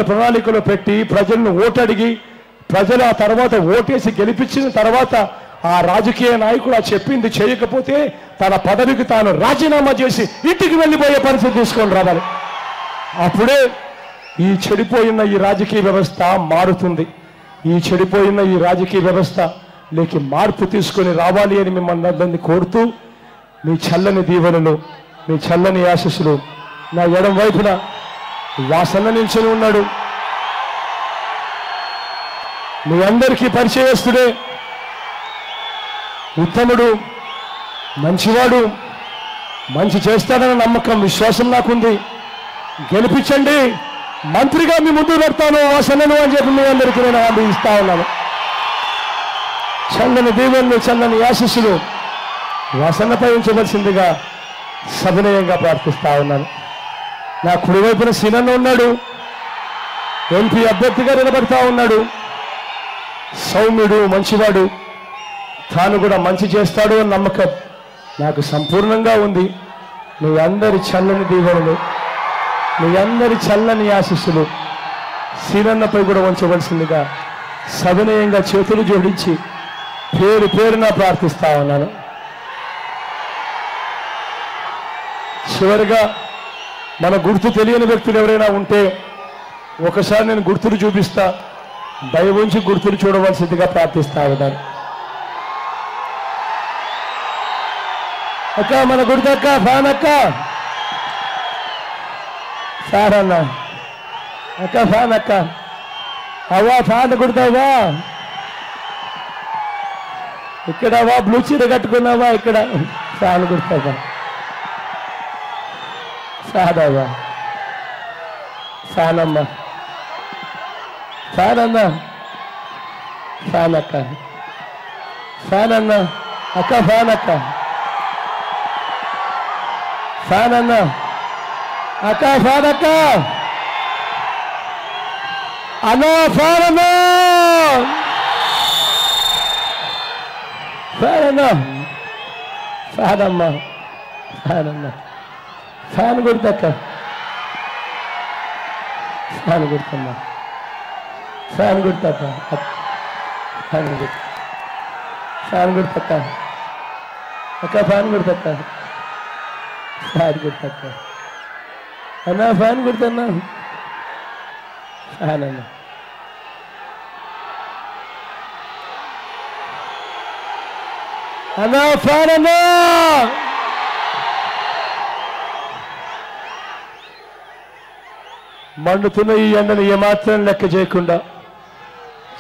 ప్రణాళికలో పెట్టి ప్రజలను ఓటడిగి ప్రజలు ఆ తర్వాత ఓటేసి గెలిపించిన తర్వాత ఆ రాజకీయ నాయకుడు ఆ చెప్పింది చేయకపోతే తన పదవికి తాను రాజీనామా చేసి ఇంటికి వెళ్ళిపోయే పరిస్థితి తీసుకొని రావాలి. అప్పుడే ఈ చెడిపోయిన ఈ రాజకీయ వ్యవస్థ మారుతుంది. ఈ చెడిపోయిన ఈ రాజకీయ వ్యవస్థ లేకి మార్పు తీసుకొని రావాలి అని మిమ్మల్ని అందరినీ కోరుతూ మీ చల్లని దీవెనలు, మీ చల్లని ఆశీస్సులు నా ఎడం వైపున వాసన నిల్చొని ఉన్నాడు. మీ అందరికీ పరిచయస్తుడే, ఉత్తముడు, మంచివాడు, మంచి చేస్తాడన్న నమ్మకం, విశ్వాసం నాకుంది. గెలిపించండి, మంత్రిగా మీ ముందు పెడతాను వాసనను అని చెప్పి మీ అందరికీ నేను హామీ ఇస్తా ఉన్నాను. చల్లని దీవెనలు, చల్లని ఆశీస్సులు వాసనపై ఉంచవలసిందిగా సవినయంగా ప్రార్థిస్తా ఉన్నాను. నా కుడివైపున సీనన్న ఉన్నాడు, ఎంపీ అభ్యర్థిగా నిలబడతా ఉన్నాడు. సౌమ్యుడు, మంచివాడు, తాను కూడా మంచి చేస్తాడు అని నమ్మకం నాకు సంపూర్ణంగా ఉంది. మీ అందరి చల్లని దీవెనలు, మీ అందరి చల్లని ఆశీస్సులు సీనన్నపై కూడా ఉంచవలసిందిగా సవినయంగా చేతులు జోడించి పేరు పేరున ప్రార్థిస్తా ఉన్నాను. చివరిగా మన గుర్తు తెలియని వ్యక్తులు ఎవరైనా ఉంటే ఒకసారి నేను గుర్తులు చూపిస్తా, దయవుంచి గుర్తులు చూడవలసిందిగా ప్రార్థిస్తా ఉన్నాను. అక్క, మన గుర్తు అక్క, ఫ్యాన్ అక్క, ఫ్యాన్ అన్న అక్క, ఫ్యాన్ అక్క, అవ్వా ఫ్యాన్ గుర్తావా? ఇక్కడ అవ్వా బ్లూ చీర కట్టుకున్నావా? ఇక్కడ ఫ్యాన్ గుర్తావా? ఫ్యాన్ అవ్వా, ఫ్యాన్ అమ్మ, ఫ్యాన్ అన్న, ఫ్యాన్ అక్క, ఫ్యాన్ అన్న అక్క, ఫ్యాన్ అక్క, ఫ్యాన్ అన్న అక్క, ఫ్యాన్ అక్క అన్న, ఫ్యాన్ అన్న, ఫ్యాన్ అన్న, ఫ్యాన్ అమ్మ, ఫ్యాన్ అన్న, ఫ్యాన్ గుర్తక్క, ఫ్యాన్ గుర్తమ్మా, ఫ్యాన్ గుర్తక్క, ఫ్యాన్ గుర్తు, ఫ్యాన్ గుర్తక్క అక్క, ఫ్యాన్ గుర్తక్క, ఫ్యాన్ గుర్తక్క అన్న, ఫ్యాన్ గుర్తన్నా, ఫ్యాన్ అన్న, అన్న, ఫ్యాన్ అన్నా. మండుతున్న ఈ ఎండను ఏమాత్రం లెక్క చేయకుండా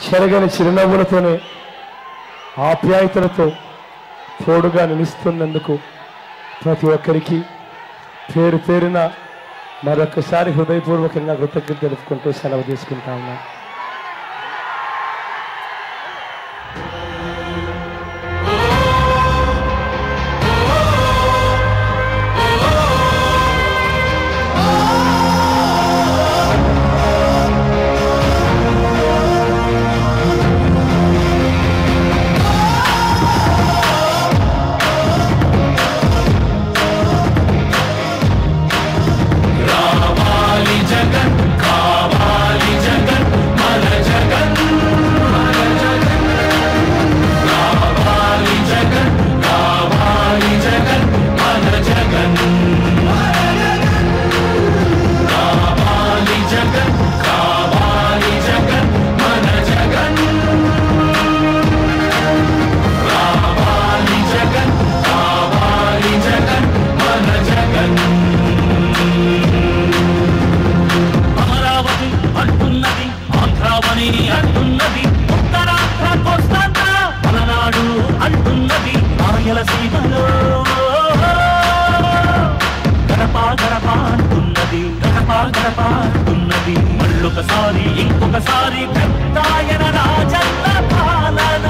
చెరగని చిరునవ్వులతోనే ఆప్యాయతలతో తోడుగా నిలుస్తున్నందుకు ప్రతి ఒక్కరికి పేరు పేరున మరొకసారి హృదయపూర్వకంగా కృతజ్ఞత తెలుపుకుంటూ సెలవు తీసుకుంటా ఉన్నా. అంటున్నది ఉత్తరాంధ్ర కోస్తాంధ్ర మలనాడు అంటున్నది రాయలసీమలో గడప గడప అంటున్నది, గడప గడప అంటున్నది. మళ్ళొకసారి ఇంకొకసారి పెద్దాయన రాజన్న పాలన.